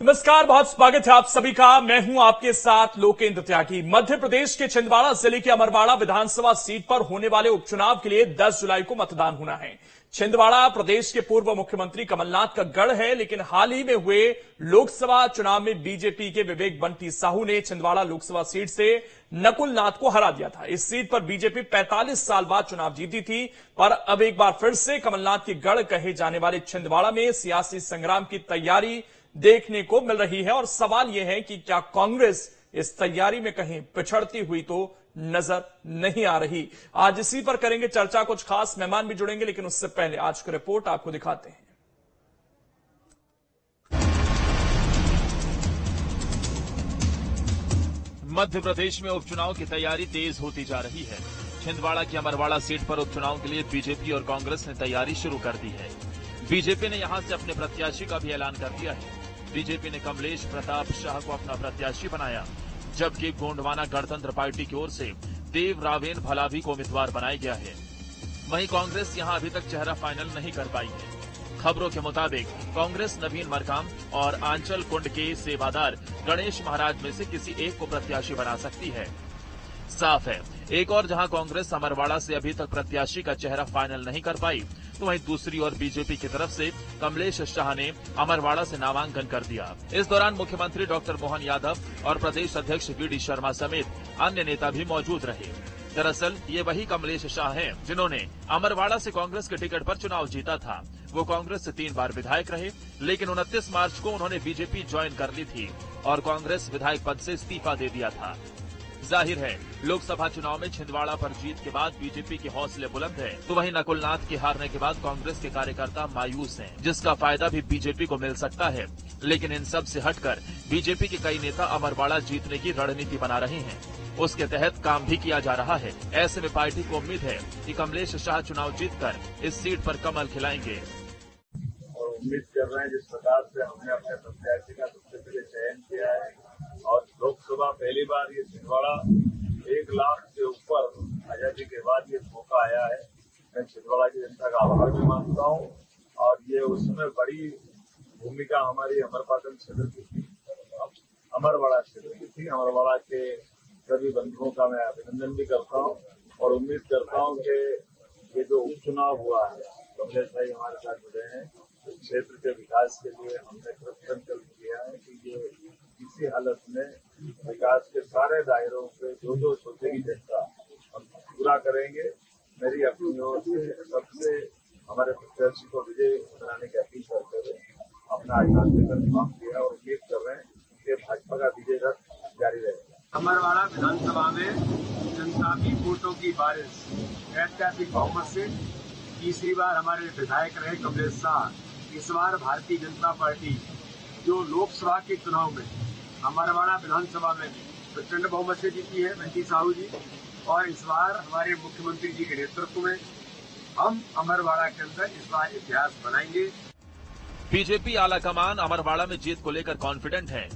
नमस्कार, बहुत स्वागत है आप सभी का। मैं हूं आपके साथ लोकेंद्र त्यागी। मध्य प्रदेश के छिंदवाड़ा जिले की अमरवाड़ा विधानसभा सीट पर होने वाले उपचुनाव के लिए 10 जुलाई को मतदान होना है। छिंदवाड़ा प्रदेश के पूर्व मुख्यमंत्री कमलनाथ का गढ़ है, लेकिन हाल ही में हुए लोकसभा चुनाव में बीजेपी के विवेक बंटी साहू ने छिंदवाड़ा लोकसभा सीट से नकुल नाथ को हरा दिया था। इस सीट पर बीजेपी 45 साल बाद चुनाव जीती थी, पर अब एक बार फिर से कमलनाथ के गढ़ कहे जाने वाले छिंदवाड़ा में सियासी संग्राम की तैयारी देखने को मिल रही है। और सवाल यह है कि क्या कांग्रेस इस तैयारी में कहीं पिछड़ती हुई तो नजर नहीं आ रही। आज इसी पर करेंगे चर्चा। कुछ खास मेहमान भी जुड़ेंगे, लेकिन उससे पहले आज की रिपोर्ट आपको दिखाते हैं। मध्य प्रदेश में उपचुनाव की तैयारी तेज होती जा रही है। छिंदवाड़ा की अमरवाड़ा सीट पर उपचुनाव के लिए बीजेपी और कांग्रेस ने तैयारी शुरू कर दी है। बीजेपी ने यहां से अपने प्रत्याशी का भी ऐलान कर दिया है। बीजेपी ने कमलेश प्रताप शाह को अपना प्रत्याशी बनाया, जबकि गोंडवाना गणतंत्र पार्टी की ओर से देव रावेन भलावी को उम्मीदवार बनाया गया है। वहीं कांग्रेस यहां अभी तक चेहरा फाइनल नहीं कर पाई है। खबरों के मुताबिक कांग्रेस नवीन मरकाम और आंचल कुंड के सेवादार गणेश महाराज में से किसी एक को प्रत्याशी बना सकती है। साफ है, एक और जहां कांग्रेस अमरवाड़ा से अभी तक प्रत्याशी का चेहरा फाइनल नहीं कर पाई, तो वहीं दूसरी ओर बीजेपी की तरफ से कमलेश शाह ने अमरवाड़ा से नामांकन कर दिया। इस दौरान मुख्यमंत्री डॉक्टर मोहन यादव और प्रदेश अध्यक्ष वीडी शर्मा समेत अन्य नेता भी मौजूद रहे। दरअसल ये वही कमलेश शाह हैं जिन्होंने अमरवाड़ा से कांग्रेस के टिकट पर चुनाव जीता था। वो कांग्रेस से 3 बार विधायक रहे, लेकिन 29 मार्च को उन्होंने बीजेपी ज्वाइन कर ली थी और कांग्रेस विधायक पद से इस्तीफा दे दिया था। जाहिर है, लोकसभा चुनाव में छिंदवाड़ा पर जीत के बाद बीजेपी के हौसले बुलंद है, तो वहीं नकुल नाथ के हारने के बाद कांग्रेस के कार्यकर्ता मायूस हैं, जिसका फायदा भी बीजेपी को मिल सकता है। लेकिन इन सब से हटकर बीजेपी के कई नेता अमरवाड़ा जीतने की रणनीति बना रहे हैं। उसके तहत काम भी किया जा रहा है। ऐसे में पार्टी को उम्मीद है कि कमलेश शाह चुनाव जीतकर इस सीट पर कमल खिलाएंगे। और उम्मीद कर रहे हैं जिस प्रकार से हमने अपने प्रत्याशी का सबसे पहले चयन किया है और लोकसभा पहली बार ये छिंदवाड़ा 1 लाख से ऊपर आजादी के बाद ये मौका आया है। मैं छिंदवाड़ा की जनता का आभार भी मानता हूँ और ये उसमें बड़ी भूमिका हमारी अमरपाटन क्षेत्र की थी, अमरवाड़ा क्षेत्र की थी। अमरवाड़ा के सभी बंधुओं का मैं अभिनंदन भी करता हूँ और उम्मीद करता हूँ कि ये जो उपचुनाव हुआ है, कमलेश भाई हमारे साथ जुड़े हैं, इस क्षेत्र के विकास के लिए हमने संकल्प किया है कि ये किसी हालत में विकास के सारे दायरों पे जो सोचेगी जनता हम पूरा करेंगे। मेरी अपनी ओर से सबसे हमारे प्रत्याशी को विजय बनाने की अपील करते हुए अपना आह्वान देकर काम किया और उम्मीद कर रहे हैं कि भाजपा का विजय रथ जारी रहेगा। अमरवाड़ा विधानसभा में जनता की वोटों की बारिश ऐतिहासिक बहुमत से तीसरी बार हमारे विधायक रहे कमलेश शाह इस बार भारतीय जनता पार्टी जो लोकसभा के चुनाव में अमरवाड़ा विधानसभा में प्रचंड बहुमत से जीती है बंटी साहू जी, और इस बार हमारे मुख्यमंत्री जी के नेतृत्व में हम अमरवाड़ा के अंदर इस बार इतिहास बनाएंगे। बीजेपी आलाकमान अमरवाड़ा में जीत को लेकर कॉन्फिडेंट है,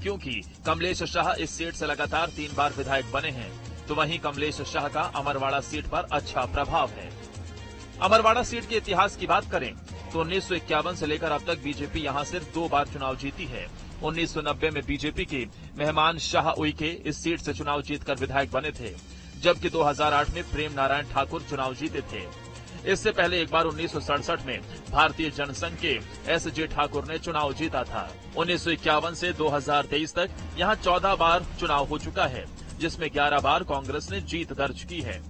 क्योंकि कमलेश शाह इस सीट से लगातार 3 बार विधायक बने हैं, तो वहीं कमलेश शाह का अमरवाड़ा सीट पर अच्छा प्रभाव है। अमरवाड़ा सीट के इतिहास की बात करें तो 1951 से लेकर अब तक बीजेपी यहां सिर्फ 2 बार चुनाव जीती है। 1990 में बीजेपी के मेहमान शाह उइके इस सीट से चुनाव जीतकर विधायक बने थे, जबकि 2008 में प्रेम नारायण ठाकुर चुनाव जीते थे। इससे पहले एक बार 1967 में भारतीय जनसंघ के एस.जे. ठाकुर ने चुनाव जीता था। 1951 से 2023 तक यहां 14 बार चुनाव हो चुका है, जिसमें 11 बार कांग्रेस ने जीत दर्ज की है।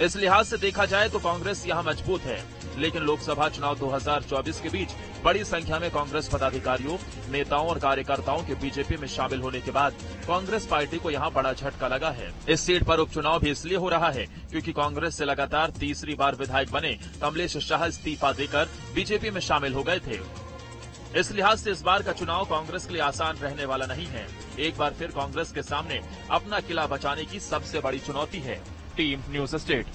इस लिहाज से देखा जाए तो कांग्रेस यहां मजबूत है, लेकिन लोकसभा चुनाव 2024 के बीच बड़ी संख्या में कांग्रेस पदाधिकारियों, नेताओं और कार्यकर्ताओं के बीजेपी में शामिल होने के बाद कांग्रेस पार्टी को यहां बड़ा झटका लगा है। इस सीट पर उपचुनाव भी इसलिए हो रहा है क्योंकि कांग्रेस से लगातार तीसरी बार विधायक बने कमलेश शाह इस्तीफा देकर बीजेपी में शामिल हो गए थे। इस लिहाज से इस बार का चुनाव कांग्रेस के लिए आसान रहने वाला नहीं है। एक बार फिर कांग्रेस के सामने अपना किला बचाने की सबसे बड़ी चुनौती है। Team news state.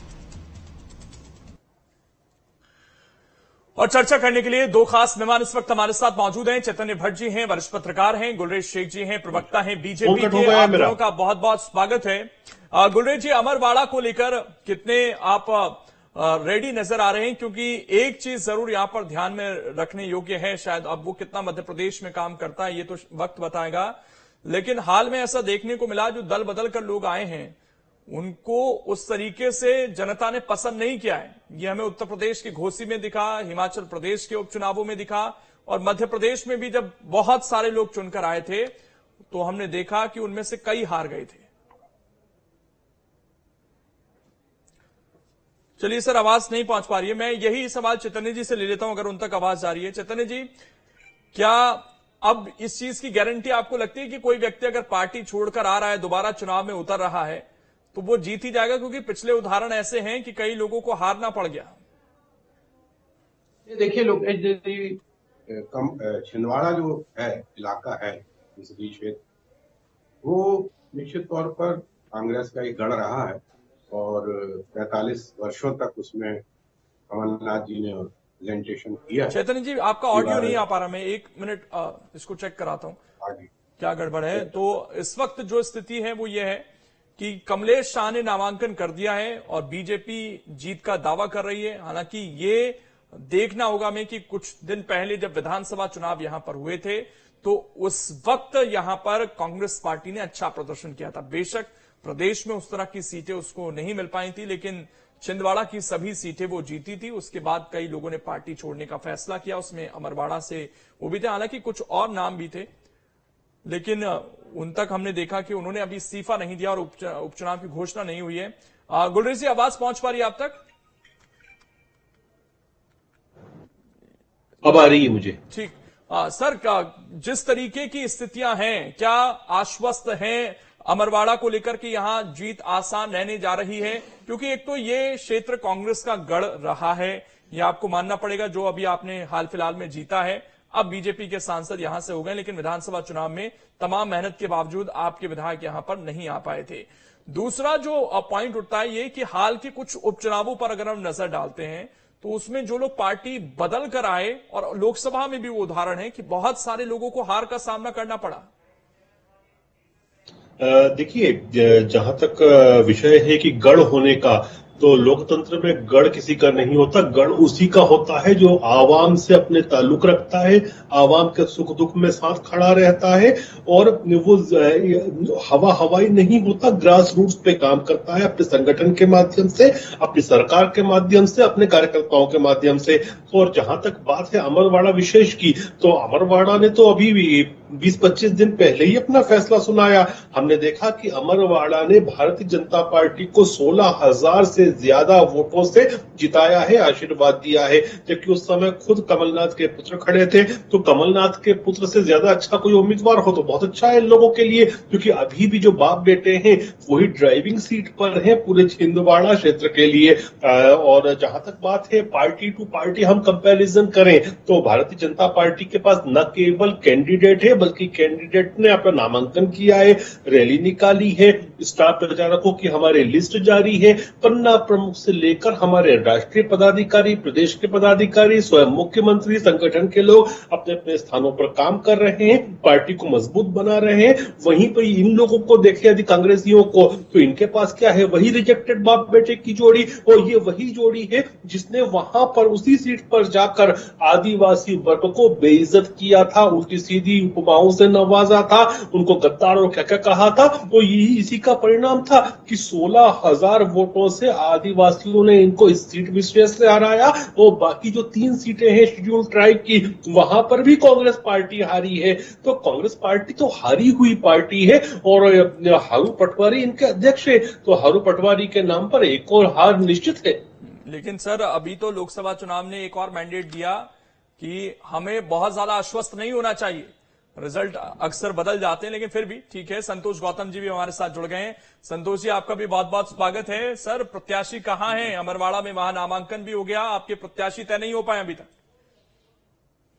और चर्चा करने के लिए 2 खास मेहमान इस वक्त हमारे साथ मौजूद हैं। चैतन्य भट्ट जी हैं, वरिष्ठ पत्रकार हैं, गुलरेज शेख जी हैं, प्रवक्ता हैं बीजेपी के। आप लोगों का बहुत बहुत स्वागत है। गुलरेज जी, अमरवाड़ा को लेकर कितने आप रेडी नजर आ रहे हैं, क्योंकि एक चीज जरूर यहां पर ध्यान में रखने योग्य है, शायद अब वो कितना मध्य प्रदेश में काम करता है ये तो वक्त बताएगा, लेकिन हाल में ऐसा देखने को मिला जो दल बदल कर लोग आए हैं उनको उस तरीके से जनता ने पसंद नहीं किया है। ये हमें उत्तर प्रदेश की घोसी में दिखा, हिमाचल प्रदेश के उपचुनावों में दिखा, और मध्य प्रदेश में भी जब बहुत सारे लोग चुनकर आए थे तो हमने देखा कि उनमें से कई हार गए थे। चलिए सर, आवाज नहीं पहुंच पा रही है, मैं यही सवाल चैतन्य जी से ले लेता हूं अगर उन तक आवाज जा रही है। चैतन्य जी, क्या अब इस चीज की गारंटी आपको लगती है कि कोई व्यक्ति अगर पार्टी छोड़कर आ रहा है, दोबारा चुनाव में उतर रहा है, तो वो जीत ही जाएगा? क्योंकि पिछले उदाहरण ऐसे हैं कि कई लोगों को हारना पड़ गया। देखिए, लोकेश जी, छिंदवाड़ा जो है इलाका है, संसदीय क्षेत्र, वो निश्चित तौर पर कांग्रेस का एक गढ़ रहा है और 45 वर्षों तक उसमें कमलनाथ जी ने प्रेजेंटेशन किया। चैतन्य जी, आपका ऑडियो नहीं आ पा रहा, मैं 1 मिनट इसको चेक कराता हूं क्या गड़बड़ है। तो इस वक्त जो स्थिति है वो ये है कि कमलेश शाह ने नामांकन कर दिया है और बीजेपी जीत का दावा कर रही है। हालांकि ये देखना होगा हमें कि कुछ दिन पहले जब विधानसभा चुनाव यहां पर हुए थे तो उस वक्त यहां पर कांग्रेस पार्टी ने अच्छा प्रदर्शन किया था। बेशक प्रदेश में उस तरह की सीटें उसको नहीं मिल पाई थी, लेकिन छिंदवाड़ा की सभी सीटें वो जीती थी। उसके बाद कई लोगों ने पार्टी छोड़ने का फैसला किया, उसमें अमरवाड़ा से वो भी थे, हालांकि कुछ और नाम भी थे, लेकिन उन तक हमने देखा कि उन्होंने अभी इस्तीफा नहीं दिया और उपचुनाव की घोषणा नहीं हुई है। गुलरेज जी, आवाज पहुंच पा रही है आप तक? अब आ रही है मुझे। ठीक। सर, जिस तरीके की स्थितियां हैं, क्या आश्वस्त हैं अमरवाड़ा को लेकर कि यहां जीत आसान रहने जा रही है? क्योंकि एक तो ये क्षेत्र कांग्रेस का गढ़ रहा है, यह आपको मानना पड़ेगा, जो अभी आपने हाल फिलहाल में जीता है। अब बीजेपी के सांसद यहां से हो गए, लेकिन विधानसभा चुनाव में तमाम मेहनत के बावजूद आपके विधायक यहां पर नहीं आ पाए थे। दूसरा जो पॉइंट उठता है ये कि हाल के कुछ उपचुनावों पर अगर हम नजर डालते हैं तो उसमें जो लोग पार्टी बदल कर आए, और लोकसभा में भी वो उदाहरण है कि बहुत सारे लोगों को हार का सामना करना पड़ा। देखिए, जहां तक विषय है कि गढ़ होने का, तो लोकतंत्र में गढ़ किसी का नहीं होता, गढ़ उसी का होता है जो आवाम से अपने ताल्लुक रखता है, आवाम के सुख दुख में साथ खड़ा रहता है, और वो हवाई नहीं होता, ग्रास रूट्स पे काम करता है, अपने संगठन के माध्यम से, अपनी सरकार के माध्यम से, अपने कार्यकर्ताओं के माध्यम से। और जहां तक बात है अमरवाड़ा विशेष की, तो अमरवाड़ा ने तो अभी 20-25 दिन पहले ही अपना फैसला सुनाया। हमने देखा कि अमरवाड़ा ने भारतीय जनता पार्टी को 16,000 से ज्यादा वोटों से जिताया है, आशीर्वाद दिया है, जबकि उस समय खुद कमलनाथ के पुत्र खड़े थे। तो कमलनाथ के पुत्र से ज्यादा अच्छा कोई उम्मीदवार हो तो बहुत अच्छा है इन लोगों के लिए, क्योंकि अभी भी जो बाप बेटे हैं वही ड्राइविंग सीट पर हैं पूरे छिंदवाड़ा क्षेत्र के लिए। और जहां तक बात है पार्टी टू पार्टी हम कंपैरिजन करें तो भारतीय जनता पार्टी के पास न केवल कैंडिडेट है बल्कि कैंडिडेट ने अपना नामांकन किया है, रैली निकाली है, स्टार प्रचारकों की हमारी लिस्ट जारी है, पन्ना प्रमुख से लेकर हमारे राष्ट्रीय पदाधिकारी, प्रदेश के पदाधिकारी, स्वयं मुख्यमंत्री, संगठन के लोग अपने अपने स्थानों पर काम कर रहे हैं, पार्टी को मजबूत बना रहे हैं। वहीं पर इन लोगों को देखे यदि कांग्रेसियों को, तो इनके पास क्या है, वही रिजेक्टेड बाप बेटे की जोड़ी, और ये वही जोड़ी है जिसने वहां पर उसी सीट पर जाकर आदिवासी वर्ग को बेइज्जत किया था, उल्टी सीधी उपमाओं से नवाजा था, उनको गद्दार और क्या क्या कहा था। तो यही इसी का परिणाम था कि 16,000 वोटों से आदिवासियों ने इनको इस सीट विशेष से हराया। और बाकी जो 3 सीटें हैं शेड्यूल ट्राइब की, वहां पर भी कांग्रेस पार्टी हारी है। तो कांग्रेस पार्टी तो हारी हुई पार्टी है, और हारू पटवारी इनके अध्यक्ष है, तो हारू पटवारी के नाम पर एक और हार निश्चित है। लेकिन सर, अभी तो लोकसभा चुनाव ने एक और मैंडेट दिया कि हमें बहुत ज्यादा आश्वस्त नहीं होना चाहिए, रिजल्ट अक्सर बदल जाते हैं, लेकिन फिर भी ठीक है। संतोष गौतम जी भी हमारे साथ जुड़ गए हैं। संतोष जी, आपका भी बहुत बहुत स्वागत है। सर, प्रत्याशी कहां है अमरवाड़ा में? वहां नामांकन भी हो गया, आपके प्रत्याशी तय नहीं हो पाए अभी तक?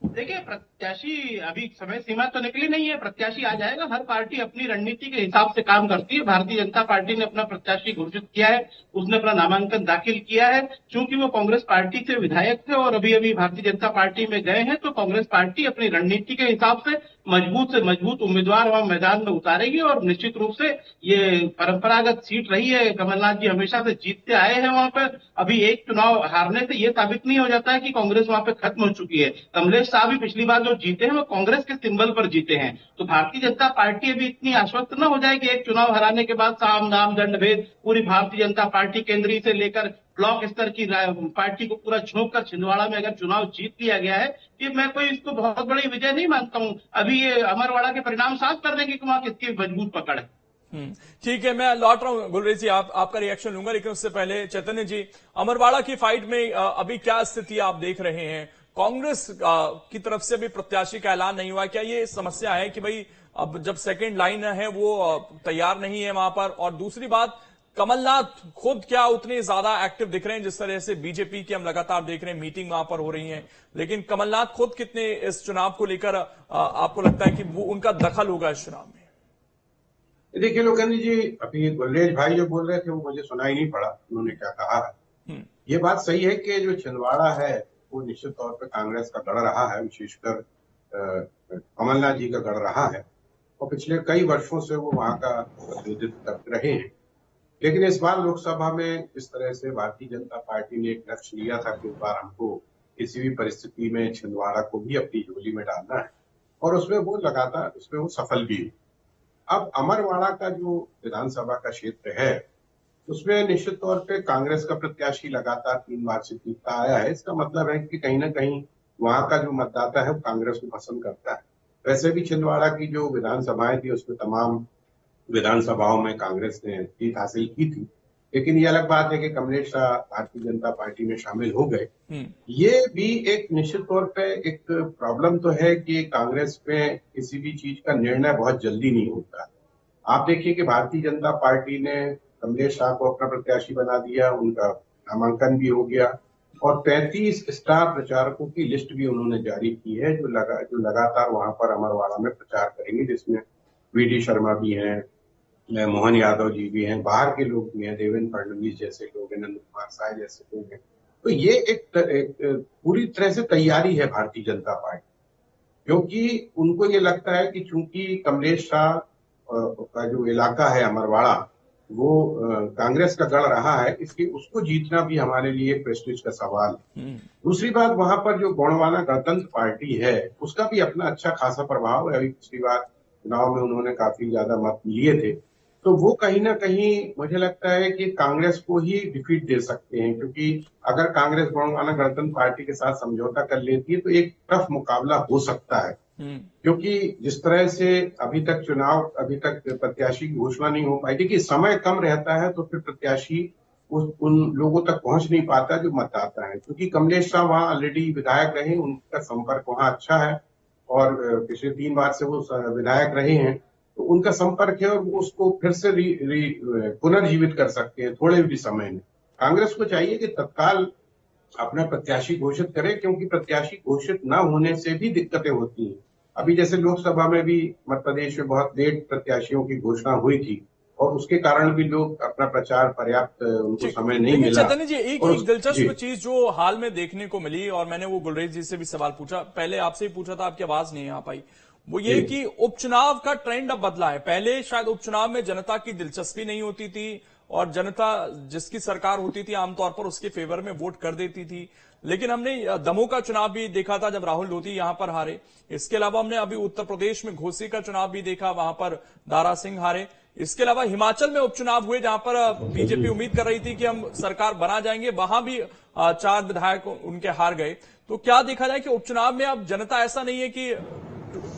देखिए, प्रत्याशी अभी समय सीमा तो निकली नहीं है, प्रत्याशी आ जाएगा। हर पार्टी अपनी रणनीति के हिसाब से काम करती है। भारतीय जनता पार्टी ने अपना प्रत्याशी घोषित किया है, उसने अपना नामांकन दाखिल किया है। चूंकि वो कांग्रेस पार्टी से विधायक थे और अभी अभी भारतीय जनता पार्टी में गए हैं, तो कांग्रेस पार्टी अपनी रणनीति के हिसाब से मजबूत से मजबूत उम्मीदवार वहां मैदान में उतारेगी। और निश्चित रूप से ये परंपरागत सीट रही है, कमलनाथ जी हमेशा से जीतते आए हैं वहां पर। अभी एक चुनाव हारने से ये साबित नहीं हो जाता है कि कांग्रेस वहां पे खत्म हो चुकी है। कमलेश साहब भी पिछली बार जो जीते हैं वो कांग्रेस के सिंबल पर जीते हैं। तो भारतीय जनता पार्टी अभी इतनी आश्वस्त न हो जाए कि एक चुनाव हराने के बाद साम दाम दंड भेद पूरी भारतीय जनता पार्टी केंद्रीय से लेकर ब्लॉक स्तर की पार्टी को पूरा झोंक कर छिंदवाड़ा में अगर चुनाव जीत लिया गया है, कि मैं कोई इसको बहुत बड़ी विजय नहीं मानता हूं। अभी ये अमरवाड़ा के परिणाम साफ कर देंगे कि वहां किसकी मजबूत पकड़ है। ठीक है, मैं लौट रहा हूं गुलरेज जी, आपका रिएक्शन लूंगा, लेकिन उससे पहले चैतन्य जी, अमरवाड़ा की फाइट में अभी क्या स्थिति आप देख रहे हैं? कांग्रेस की तरफ से भी प्रत्याशी का ऐलान नहीं हुआ, क्या ये समस्या है कि भाई अब जब सेकेंड लाइन है वो तैयार नहीं है वहां पर? और दूसरी बात, कमलनाथ खुद क्या उतने ज्यादा एक्टिव दिख रहे हैं? जिस तरह से बीजेपी की हम लगातार देख रहे हैं मीटिंग वहां पर हो रही है, लेकिन कमलनाथ खुद कितने इस चुनाव को लेकर आपको लगता है कि वो उनका दखल होगा इस चुनाव में? देखिए लोकेंद्र जी, अभी गुलरेज भाई जो बोल रहे थे वो मुझे सुनाई नहीं पड़ा उन्होंने क्या कहा है। ये बात सही है कि जो छिंदवाड़ा है वो निश्चित तौर पर कांग्रेस का गढ़ रहा है, विशेषकर कमलनाथ जी का गढ़ रहा है, और पिछले कई वर्षों से वो वहां का प्रतिनिधित्व करते रहे हैं। लेकिन इस बार लोकसभा में जिस तरह से भारतीय जनता पार्टी ने एक लक्ष्य लिया था कि इस बार हमको किसी भी परिस्थिति में छिंदवाड़ा को भी अपनी झोली में डालना है, और उसमें वो लगातार उसमें वो सफल भी हुई। अब अमरवाड़ा का जो विधानसभा का क्षेत्र है उसमें निश्चित तौर पे कांग्रेस का प्रत्याशी लगातार 3 बार से जीतता आया है। इसका मतलब है कि कहीं ना कहीं वहां का जो मतदाता है वो कांग्रेस को पसंद करता है। वैसे भी छिंदवाड़ा की जो विधानसभाएं थी उसमें तमाम विधानसभाओं में कांग्रेस ने जीत हासिल की थी, लेकिन ये अलग बात है कि कमलेश शाह भारतीय जनता पार्टी में शामिल हो गए। ये भी एक निश्चित तौर पे एक प्रॉब्लम तो है कि कांग्रेस में किसी भी चीज का निर्णय बहुत जल्दी नहीं होता। आप देखिए कि भारतीय जनता पार्टी ने कमलेश शाह को अपना प्रत्याशी बना दिया, उनका नामांकन भी हो गया, और 35 स्टार प्रचारकों की लिस्ट भी उन्होंने जारी की है जो लगातार वहां पर अमरवाड़ा में प्रचार करेंगे, जिसमें वीडी शर्मा भी हैं, मोहन यादव जी भी हैं, बाहर के लोग भी हैं, देवेंद्र फडणवीस जैसे लोग हैं, नंद कुमार साय जैसे लोग हैं। तो ये एक पूरी तरह से तैयारी है भारतीय जनता पार्टी, क्योंकि उनको ये लगता है कि चूंकि कमलेश शाह का जो इलाका है अमरवाड़ा वो कांग्रेस का गढ़ रहा है, इसलिए उसको जीतना भी हमारे लिए प्रेस्टीज का सवाल है। दूसरी बात, वहां पर जो गोंडवाना गणतंत्र पार्टी है उसका भी अपना अच्छा खासा प्रभाव है। अभी पिछली बार चुनाव में उन्होंने काफी ज्यादा मत लिए थे, तो वो कहीं ना कहीं मुझे लगता है कि कांग्रेस को ही डिफीट दे सकते हैं, क्योंकि अगर कांग्रेस गोंडवाना गणतंत्र पार्टी के साथ समझौता कर लेती है तो एक टफ मुकाबला हो सकता है। क्योंकि जिस तरह से अभी तक प्रत्याशी की घोषणा नहीं हो पाई थी, कि समय कम रहता है तो फिर प्रत्याशी उन लोगों तक पहुंच नहीं पाता जो मतदाता है। क्योंकि कमलेश शाह वहां ऑलरेडी विधायक रहे, उनका संपर्क वहां अच्छा है, और पिछले 3 बार से वो विधायक रहे हैं, तो उनका संपर्क है और वो उसको फिर से पुनर्जीवित कर सकते हैं थोड़े भी समय में। कांग्रेस को चाहिए कि तत्काल अपना प्रत्याशी घोषित करे, क्योंकि प्रत्याशी घोषित न होने से भी दिक्कतें होती हैं। अभी जैसे लोकसभा में भी मध्य प्रदेश में बहुत लेट प्रत्याशियों की घोषणा हुई थी, और उसके कारण भी लोग अपना प्रचार पर्याप्त उनको समय नहीं मिला। चैतन्य जी, एक दिलचस्प चीज जो हाल में देखने को मिली, और मैंने वो गुलरेज जी से भी सवाल पूछा, पहले आपसे ही पूछा था, आपकी आवाज नहीं आ पाई, वो ये कि उपचुनाव का ट्रेंड अब बदला है। पहले शायद उपचुनाव में जनता की दिलचस्पी नहीं होती थी, और जनता जिसकी सरकार होती थी आमतौर पर उसके फेवर में वोट कर देती थी। लेकिन हमने दमोह का चुनाव भी देखा था जब राहुल लोधी यहां पर हारे। इसके अलावा हमने अभी उत्तर प्रदेश में घोसी का चुनाव भी देखा, वहां पर दारा सिंह हारे। इसके अलावा हिमाचल में उपचुनाव हुए जहां पर बीजेपी उम्मीद कर रही थी कि हम सरकार बना जाएंगे, वहां भी 4 विधायक उनके हार गए। तो क्या देखा जाए कि उपचुनाव में अब जनता ऐसा नहीं है कि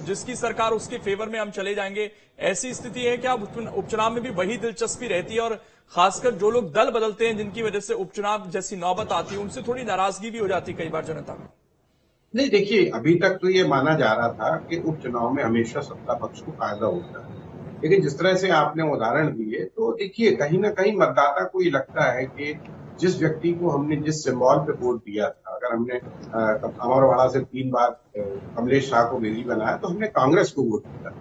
जिसकी सरकार उसके फेवर में हम चले जाएंगे, ऐसी स्थिति है कि अब उपचुनाव में भी वही दिलचस्पी रहती है, और खासकर जो लोग दल बदलते हैं जिनकी वजह से उपचुनाव जैसी नौबत आती है, उनसे थोड़ी नाराजगी भी हो जाती है कई बार जनता को। नहीं, देखिए, अभी तक तो ये माना जा रहा था कि उपचुनाव में हमेशा सत्ता पक्ष को फायदा होता है, लेकिन जिस तरह से आपने उदाहरण दिए, तो देखिए कहीं ना कहीं मतदाता को ये लगता है कि जिस व्यक्ति को हमने जिस सिंबल पे वोट दिया था, अगर हमने अमरवाड़ा से 3 बार कमलेश शाह को विजयी बनाया तो हमने कांग्रेस को वोट दिया।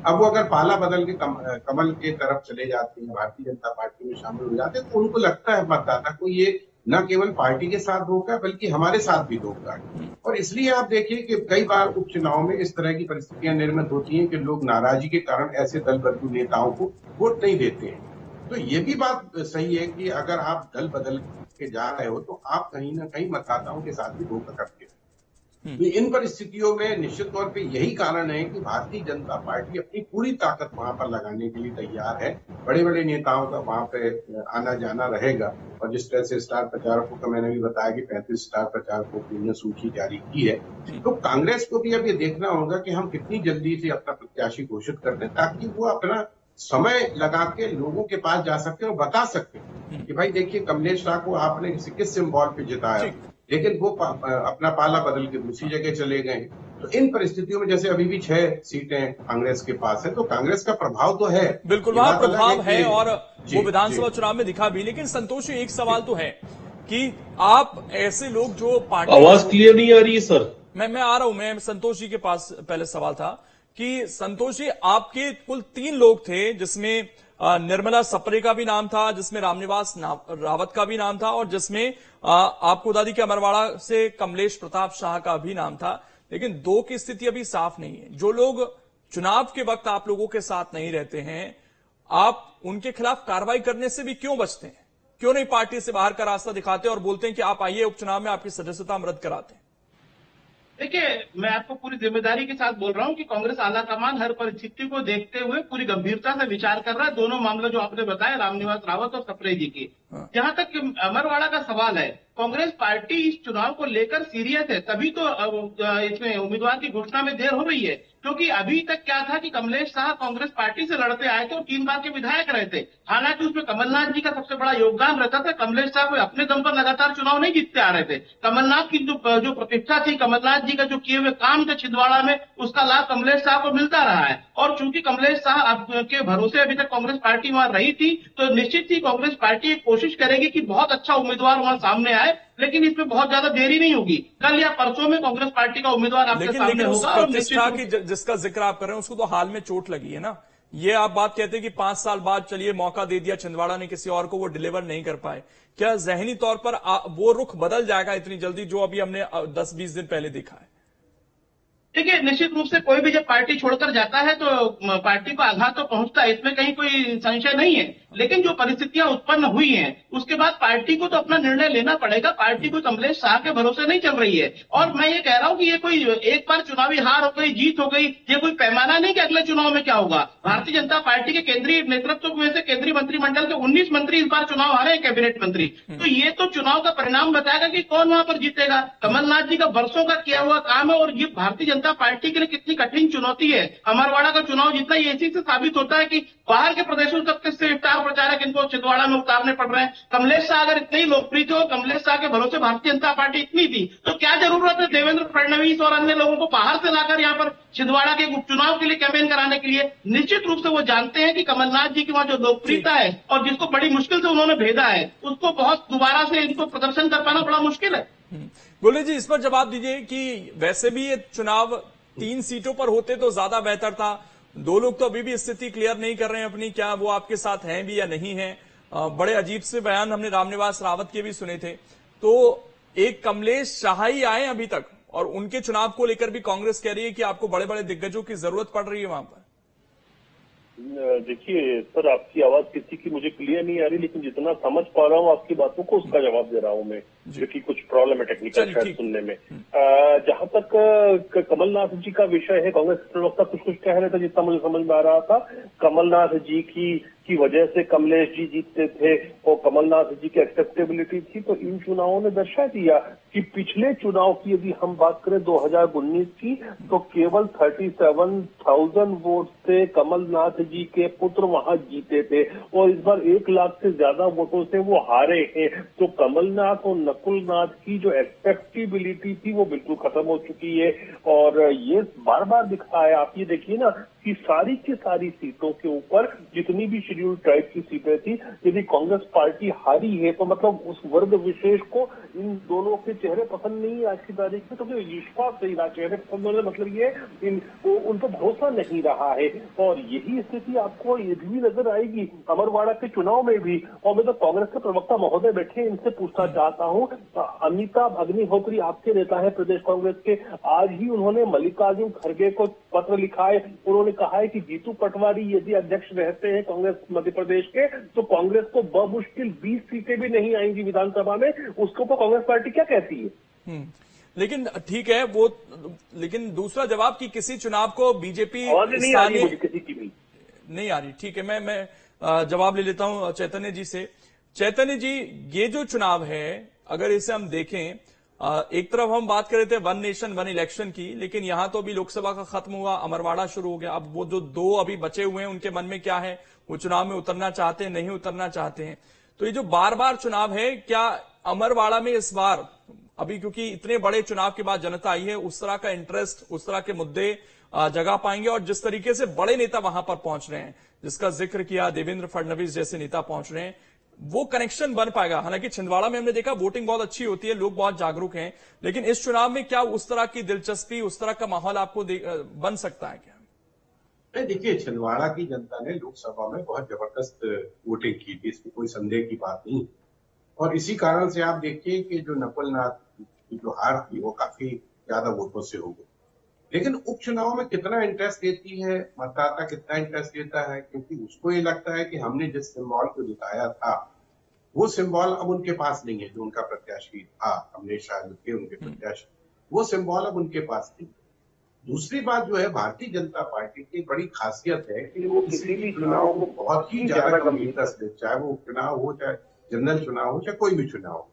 अब वो अगर पाला बदल के कमल के तरफ चले जाते हैं, भारतीय जनता पार्टी में शामिल हो जाते हैं, तो उनको लगता है मतदाता को ये न केवल पार्टी के साथ धोखा बल्कि हमारे साथ भी धोखा है। और इसलिए आप देखिए कि कई बार उपचुनाव में इस तरह की परिस्थितियां निर्मित होती हैं कि लोग नाराजगी के कारण ऐसे दल बदलू नेताओं को वोट नहीं देते हैं। तो ये भी बात सही है कि अगर आप दल बदल के जा रहे हो तो आप कहीं ना कहीं मतदाताओं के साथ भी धोखा करते हो। तो इन परिस्थितियों में निश्चित तौर पे यही कारण है कि भारतीय जनता पार्टी अपनी पूरी ताकत वहां पर लगाने के लिए तैयार है। बड़े बड़े नेताओं का वहां पे आना जाना रहेगा। और जिस तरह से स्टार प्रचारकों का मैंने भी बताया कि 35 स्टार प्रचारकों की उन्होंने सूची जारी की है, तो कांग्रेस को भी अब ये देखना होगा कि हम कितनी जल्दी से अपना प्रत्याशी घोषित कर दें ताकि वो अपना समय लगा के लोगों के पास जा सकते और बता सकते कि भाई देखिए कमलेश शाह को आपने किस सिंबल पे जिताया, लेकिन वो अपना पाला बदल के दूसरी जगह चले गए। तो इन परिस्थितियों में जैसे अभी भी 6 सीटें कांग्रेस के पास है, तो कांग्रेस का प्रभाव तो है, बिल्कुल वहां प्रभाव है और वो विधानसभा चुनाव में दिखा भी। लेकिन संतोषी एक सवाल तो है कि आप ऐसे लोग जो पार्टी, आवाज क्लियर नहीं आ रही है सर। मैं आ रहा हूं, मैं संतोषी के पास पहले सवाल था कि संतोषी आपके कुल 3 लोग थे जिसमें निर्मला सप्रे का भी नाम था, जिसमें रामनिवास रावत का भी नाम था और जिसमें आपको दादी के अमरवाड़ा से कमलेश प्रताप शाह का भी नाम था। लेकिन 2 की स्थिति अभी साफ नहीं है। जो लोग चुनाव के वक्त आप लोगों के साथ नहीं रहते हैं, आप उनके खिलाफ कार्रवाई करने से भी क्यों बचते हैं? क्यों नहीं पार्टी से बाहर का रास्ता दिखाते और बोलते हैं कि आप आइए उपचुनाव में आपकी सदस्यता हम रद्द कराते हैं? देखिए, मैं आपको पूरी जिम्मेदारी के साथ बोल रहा हूं कि कांग्रेस आलाकमान हर परिस्थिति को देखते हुए पूरी गंभीरता से विचार कर रहा है। दोनों मामले जो आपने बताया, रामनिवास रावत और सप्रे जी की, जहां तक अमरवाड़ा का सवाल है, कांग्रेस पार्टी इस चुनाव को लेकर सीरियस है। तभी तो इसमें उम्मीदवार की घोषणा में देर हो रही है, क्योंकि अभी तक क्या था कि कमलेश शाह कांग्रेस पार्टी से लड़ते आए थे और 3 बार के विधायक रहे थे। हालांकि उसमें कमलनाथ जी का सबसे बड़ा योगदान रहता था। कमलेश शाह को अपने दम पर लगातार चुनाव नहीं जीतते आ रहे थे। कमलनाथ की जो प्रतिष्ठा थी, कमलनाथ जी का जो किए हुए काम थे छिंदवाड़ा में, उसका लाभ कमलेश शाह को मिलता रहा है। और चूंकि कमलेश शाह के भरोसे अभी तक कांग्रेस पार्टी वहां रही थी, तो निश्चित ही कांग्रेस पार्टी कोशिश करेगी कि बहुत अच्छा उम्मीदवार वहां सामने आए। लेकिन इसमें बहुत ज्यादा देरी नहीं होगी। कल या परसों में कांग्रेस पार्टी का उम्मीदवार आपके सामने होगा। और प्रतिष्ठा की जिसका जिक्र आप कर रहे हैं उसको तो हाल में चोट लगी है ना। ये आप बात कहते हैं कि 5 साल बाद चलिए मौका दे दिया छिंदवाड़ा ने किसी और को, वो डिलीवर नहीं कर पाए। क्या जहनी तौर पर वो रुख बदल जाएगा इतनी जल्दी जो अभी हमने 10-20 दिन पहले देखा है? देखिए, निश्चित रूप से कोई भी जब पार्टी छोड़कर जाता है तो पार्टी को आघात तो पहुंचता है, इसमें कहीं कोई संशय नहीं है। लेकिन जो परिस्थितियां उत्पन्न हुई हैं, उसके बाद पार्टी को तो अपना निर्णय लेना पड़ेगा। पार्टी को कमलेश शाह के भरोसे नहीं चल रही है। और मैं ये कह रहा हूं कि ये कोई एक बार चुनावी हार हो गई, जीत हो गई, ये कोई पैमाना नहीं कि अगले चुनाव में क्या होगा। भारतीय जनता पार्टी के केंद्रीय नेतृत्व में से केंद्रीय मंत्रिमंडल के 19 मंत्री इस बार चुनाव हारे हैं, कैबिनेट मंत्री। तो ये तो चुनाव का परिणाम बताएगा कि कौन वहां पर जीतेगा। कमलनाथ जी का वर्षों का किया हुआ काम है और ये भारतीय जनता पार्टी के लिए कितनी कठिन चुनौती है। अमरवाड़ा का चुनाव जीतना ये इसी से साबित होता है कि बाहर के प्रदेशों तक से स्टार प्रचारक इनको छिंदवाड़ा में उतारने पड़ रहे हैं। कमलेश शाह अगर इतने ही लोकप्रिय थे और कमलेश शाह के भरोसे भारतीय जनता पार्टी इतनी थी, तो क्या जरूरत है देवेंद्र फडणवीस और अन्य लोगों को बाहर से लाकर यहाँ पर छिंदवाड़ा के उपचुनाव के लिए कैंपेन कराने के लिए? निश्चित रूप से वो जानते हैं कि कमलनाथ जी की वहां जो लोकप्रियता है और जिसको बड़ी मुश्किल से उन्होंने भेजा है, उसको बहुत दोबारा से इनको प्रदर्शन कर पाना बड़ा मुश्किल है। गोले जी, इस पर जवाब दीजिए कि वैसे भी ये चुनाव 3 सीटों पर होते तो ज्यादा बेहतर था। 2 लोग तो अभी भी स्थिति क्लियर नहीं कर रहे हैं अपनी, क्या वो आपके साथ हैं भी या नहीं है। बड़े अजीब से बयान हमने रामनिवास रावत के भी सुने थे। तो एक कमलेश शाह ही आए अभी तक और उनके चुनाव को लेकर भी कांग्रेस कह रही है कि आपको बड़े बड़े दिग्गजों की जरूरत पड़ रही है वहां पर। देखिए सर, आपकी आवाज किसी की मुझे क्लियर नहीं आ रही, लेकिन जितना समझ पा रहा हूँ आपकी बातों को उसका जवाब दे रहा हूँ मैं, क्योंकि कुछ प्रॉब्लम है टेक्निकल शायद सुनने में। जहां तक कमलनाथ जी का विषय है, कांग्रेस प्रवक्ता कुछ कह रहे थे जितना मुझे समझ में आ रहा था। कमलनाथ जी की वजह से कमलेश जी जीतते थे और कमलनाथ जी की एक्सेप्टेबिलिटी थी। तो इन चुनावों ने दर्शा दिया कि पिछले चुनाव की यदि हम बात करें 2019 की, तो केवल 37,000 वोट से कमलनाथ जी के पुत्र वहां जीते थे और इस बार 1 लाख से ज्यादा वोटों से वो हारे हैं। तो कमलनाथ और नकुलनाथ की जो एक्सेप्टेबिलिटी थी वो बिल्कुल खत्म हो चुकी है और ये बार बार दिखता है। आप ये देखिए ना कि सारी की सारी सीटों के ऊपर जितनी भी शेड्यूल्ड ट्राइब की सीटें थी, यदि कांग्रेस पार्टी हारी है तो मतलब उस वर्ग विशेष को इन दोनों के चेहरे पसंद नहीं है आज की तारीख में, तो विश्वास नहीं रहा, चेहरे पसंद होने मतलब ये उन पर भरोसा नहीं रहा है। और यही स्थिति आपको ये भी नजर आएगी अमरवाड़ा के चुनाव में भी। और मैं तो कांग्रेस के प्रवक्ता महोदय बैठे, इनसे पूछना चाहता हूं, अमिताभ अग्निहोत्री आपके नेता है प्रदेश कांग्रेस के, आज ही उन्होंने मल्लिकार्जुन खड़गे को पत्र लिखा है। उन्होंने कहा है कि जीतू पटवारी यदि अध्यक्ष रहते हैं कांग्रेस मध्य प्रदेश के तो कांग्रेस को बमुश्किल 20 सीटें भी नहीं आएंगी विधानसभा में। उसको तो कांग्रेस पार्टी क्या कहती है? लेकिन ठीक है वो, लेकिन दूसरा जवाब कि किसी चुनाव को बीजेपी नहीं आ रही, किसी की भी नहीं आ रही। ठीक है, मैं जवाब ले लेता हूं चैतन्य जी से। चैतन्य जी, ये जो चुनाव है अगर इसे हम देखें, एक तरफ हम बात कर रहे थे वन नेशन वन इलेक्शन की, लेकिन यहां तो अभी लोकसभा का खत्म हुआ, अमरवाड़ा शुरू हो गया। अब वो जो दो अभी बचे हुए हैं उनके मन में क्या है, वो चुनाव में उतरना चाहते हैं नहीं उतरना चाहते हैं। तो ये जो बार बार चुनाव है, क्या अमरवाड़ा में इस बार अभी क्योंकि इतने बड़े चुनाव के बाद जनता आई है, उस तरह का इंटरेस्ट, उस तरह के मुद्दे जगा पाएंगे? और जिस तरीके से बड़े नेता वहां पर पहुंच रहे हैं, जिसका जिक्र किया, देवेंद्र फडणवीस जैसे नेता पहुंच रहे हैं, वो कनेक्शन बन पाएगा? हालांकि छिंदवाड़ा में हमने देखा वोटिंग बहुत अच्छी होती है, लोग बहुत जागरूक हैं, लेकिन इस चुनाव में क्या उस तरह की दिलचस्पी, उस तरह का माहौल आपको बन सकता है क्या? नहीं, देखिए, छिंदवाड़ा की जनता ने लोकसभा में बहुत जबरदस्त वोटिंग की थी, इसमें कोई संदेह की बात नहीं। और इसी कारण से आप देखिए कि जो नकुल नाथ की जो हार थी वो काफी ज्यादा वोटों से हो गई। लेकिन उपचुनाव में कितना इंटरेस्ट लेती है मतदाता, कितना इंटरेस्ट लेता है, क्योंकि उसको ये लगता है कि हमने जिस सिंबल को जिताया था वो सिंबल अब उनके पास नहीं है, जो उनका प्रत्याशी था हमेशा जो थे उनके प्रत्याशी, वो सिंबल अब उनके पास नहीं। दूसरी बात जो है, भारतीय जनता पार्टी की बड़ी खासियत है कि वो किसी भी चुनाव को बहुत ही ज्यादा गंभीरता से, चाहे वो उपचुनाव हो, चाहे जनरल चुनाव हो, चाहे कोई भी चुनाव हो।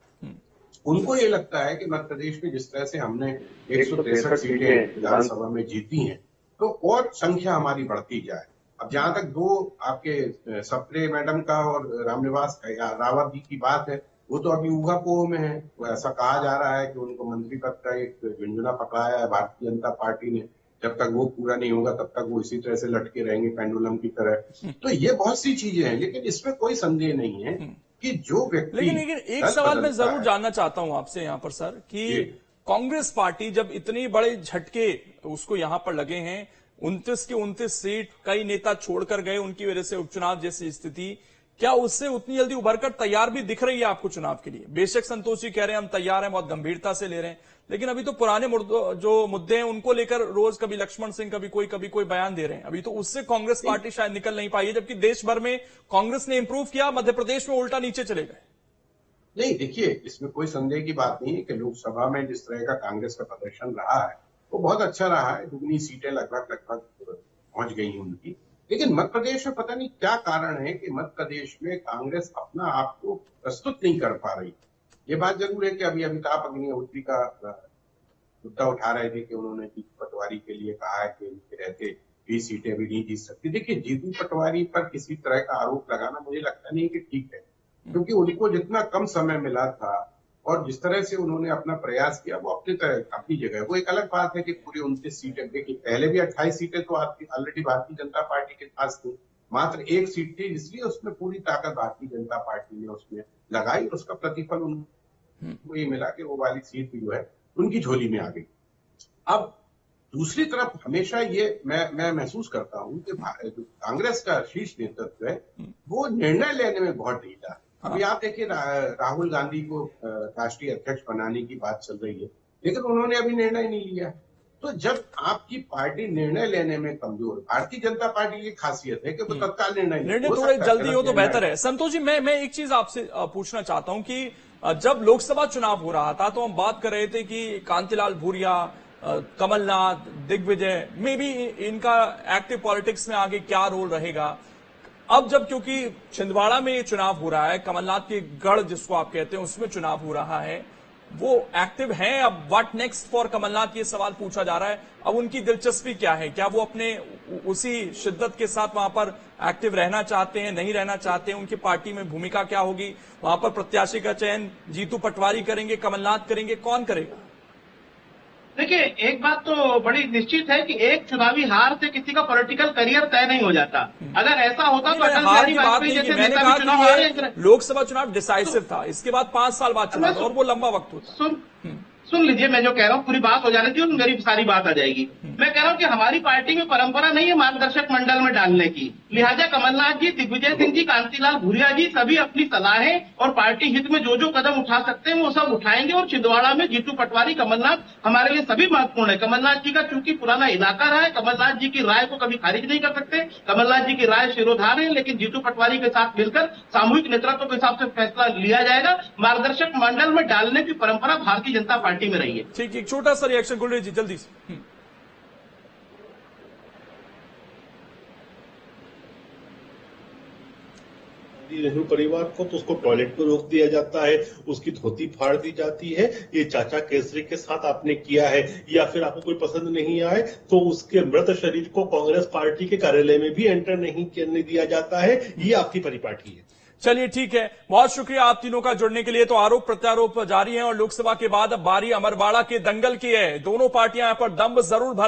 उनको ये लगता है कि मध्य प्रदेश में जिस तरह से हमने 163 सीटें विधानसभा में जीती हैं, तो और संख्या हमारी बढ़ती जाए। अब जहां तक दो आपके सप्रे मैडम का और रामनिवास रावत जी की बात है, वो तो अभी ऊहापोह में है। वो ऐसा कहा जा रहा है कि उनको मंत्री पद का एक झुंझुना पकड़ाया है भारतीय जनता पार्टी ने, जब तक वो पूरा नहीं होगा तब तक वो इसी तरह से लटके रहेंगे पेंडुलम की तरह। तो ये बहुत सी चीजें हैं, लेकिन इसमें कोई संदेह नहीं है कि जो व्यक्ति, लेकिन एक सवाल मैं जरूर जानना चाहता हूं आपसे यहां पर सर, कि कांग्रेस पार्टी जब इतनी बड़े झटके उसको यहां पर लगे हैं, 29 की 29 सीट कई नेता छोड़कर गए उनकी वजह से उपचुनाव जैसी स्थिति, क्या उससे उतनी जल्दी उभरकर तैयार भी दिख रही है आपको चुनाव के लिए? बेशक संतोष जी कह रहे हैं हम तैयार हैं, बहुत गंभीरता से ले रहे हैं, लेकिन अभी तो पुराने जो मुद्दे हैं उनको लेकर रोज कभी लक्ष्मण सिंह कभी कोई बयान दे रहे हैं। अभी तो उससे कांग्रेस पार्टी शायद निकल नहीं पाई है, जबकि देश भर में कांग्रेस ने इंप्रूव किया, मध्य प्रदेश में उल्टा नीचे चले गए। नहीं, देखिए, इसमें कोई संदेह की बात नहीं है कि लोकसभा में जिस तरह का कांग्रेस का प्रदर्शन रहा है वो बहुत अच्छा रहा है। दुगनी सीटें लगभग पहुंच गई हैं उनकी। लेकिन मध्य प्रदेश में पता नहीं क्या कारण है कि मध्य प्रदेश में कांग्रेस अपना आप को प्रस्तुत नहीं कर पा रही। ये बात जरूर है कि अभी अमिताभ अग्निहोत्री का मुद्दा उठा रहे थे कि उन्होंने जीतू पटवारी के लिए कहा है कि उनके रहते 20 सीटें भी नहीं जीत सकती। देखिए, जीतू पटवारी पर किसी तरह का आरोप लगाना मुझे लगता नहीं कि ठीक है, क्योंकि उनको जितना कम समय मिला था और जिस तरह से उन्होंने अपना प्रयास किया वो अपनी जगह। वो एक अलग बात है कि पूरी 29 सीटें, देखिए पहले भी 28 सीटें तो ऑलरेडी भारतीय जनता पार्टी के पास थी, मात्र एक सीट थी, इसलिए उसमें पूरी ताकत भारतीय जनता पार्टी ने उसमें लगाई। उसका प्रतिफल उनको ये मिला कि वो वाली सीट भी जो है उनकी झोली में आ गई। अब दूसरी तरफ हमेशा ये मैं महसूस करता हूं कि कांग्रेस का शीर्ष नेतृत्व है वो निर्णय लेने में बहुत ढीला है। अभी आप देखिए, राहुल गांधी को राष्ट्रीय अध्यक्ष बनाने की बात चल रही है, लेकिन उन्होंने अभी निर्णय नहीं लिया। तो जब आपकी पार्टी निर्णय लेने में कमजोर, भारतीय जनता पार्टी की खासियत है कि वो तत्काल निर्णय थोड़े जल्दी हो तो बेहतर है। संतोष जी, मैं एक चीज आपसे पूछना चाहता हूं कि जब लोकसभा चुनाव हो रहा था तो हम बात कर रहे थे कि कांतिलाल भूरिया, कमलनाथ, दिग्विजय में भी इनका एक्टिव पॉलिटिक्स में आगे क्या रोल रहेगा। अब जब क्योंकि छिंदवाड़ा में ये चुनाव हो रहा है, कमलनाथ के गढ़ जिसको आप कहते हैं उसमें चुनाव हो रहा है, वो एक्टिव हैं। अब व्हाट नेक्स्ट फॉर कमलनाथ, ये सवाल पूछा जा रहा है। अब उनकी दिलचस्पी क्या है? क्या वो अपने उसी शिद्दत के साथ वहां पर एक्टिव रहना चाहते हैं, नहीं रहना चाहते हैं? उनकी पार्टी में भूमिका क्या होगी? वहां पर प्रत्याशी का चयन जीतू पटवारी करेंगे, कमलनाथ करेंगे, कौन करेगा? देखिए, एक बात तो बड़ी निश्चित है कि एक चुनावी हार से किसी का पॉलिटिकल करियर तय नहीं हो जाता। अगर ऐसा होता तो अटल बिहारी वाजपेयी जैसे नेता भी चुनाव हारे। लोकसभा चुनाव डिसाइसिव था, इसके बाद 5 साल बाद चुनाव और वो लंबा वक्त होता। सुन लीजिए, मैं जो कह रहा हूँ पूरी बात हो जाने दीजिए, मेरी सारी बात आ जाएगी। मैं कह रहा हूँ कि हमारी पार्टी में परंपरा नहीं है मार्गदर्शक मंडल में डालने की, लिहाजा कमलनाथ जी, दिग्विजय सिंह जी, कांतिलाल भूरिया जी सभी अपनी सलाहें और पार्टी हित में जो जो कदम उठा सकते हैं वो सब उठाएंगे। और छिंदवाड़ा में जीतू पटवारी, कमलनाथ हमारे लिए सभी महत्वपूर्ण है। कमलनाथ जी का चूंकि पुराना इलाका रहा है, कमलनाथ जी की राय को कभी खारिज नहीं कर सकते। कमलनाथ जी की राय शिरोधार है, लेकिन जीतू पटवारी के साथ मिलकर सामूहिक नेतृत्व के हिसाब से फैसला लिया जाएगा। मार्गदर्शक मंडल में डालने की परंपरा भारतीय जनता पार्टी में रही है। ठीक, एक छोटा सा रिएक्शन गुलरेज जी जल्दी से। नेहरू परिवार को तो उसको टॉयलेट में रोक दिया जाता है, उसकी धोती फाड़ दी जाती है। ये चाचा केसरी के साथ आपने किया है, या फिर आपको कोई पसंद नहीं आए तो उसके मृत शरीर को कांग्रेस पार्टी के कार्यालय में भी एंटर नहीं करने दिया जाता है। ये आपकी परिपाटी है। चलिए ठीक है, बहुत शुक्रिया आप तीनों का जुड़ने के लिए। तो आरोप प्रत्यारोप जारी है और लोकसभा के बाद अब बारी अमरवाड़ा के दंगल की है। दोनों पार्टियां यहां पर दम जरूर भर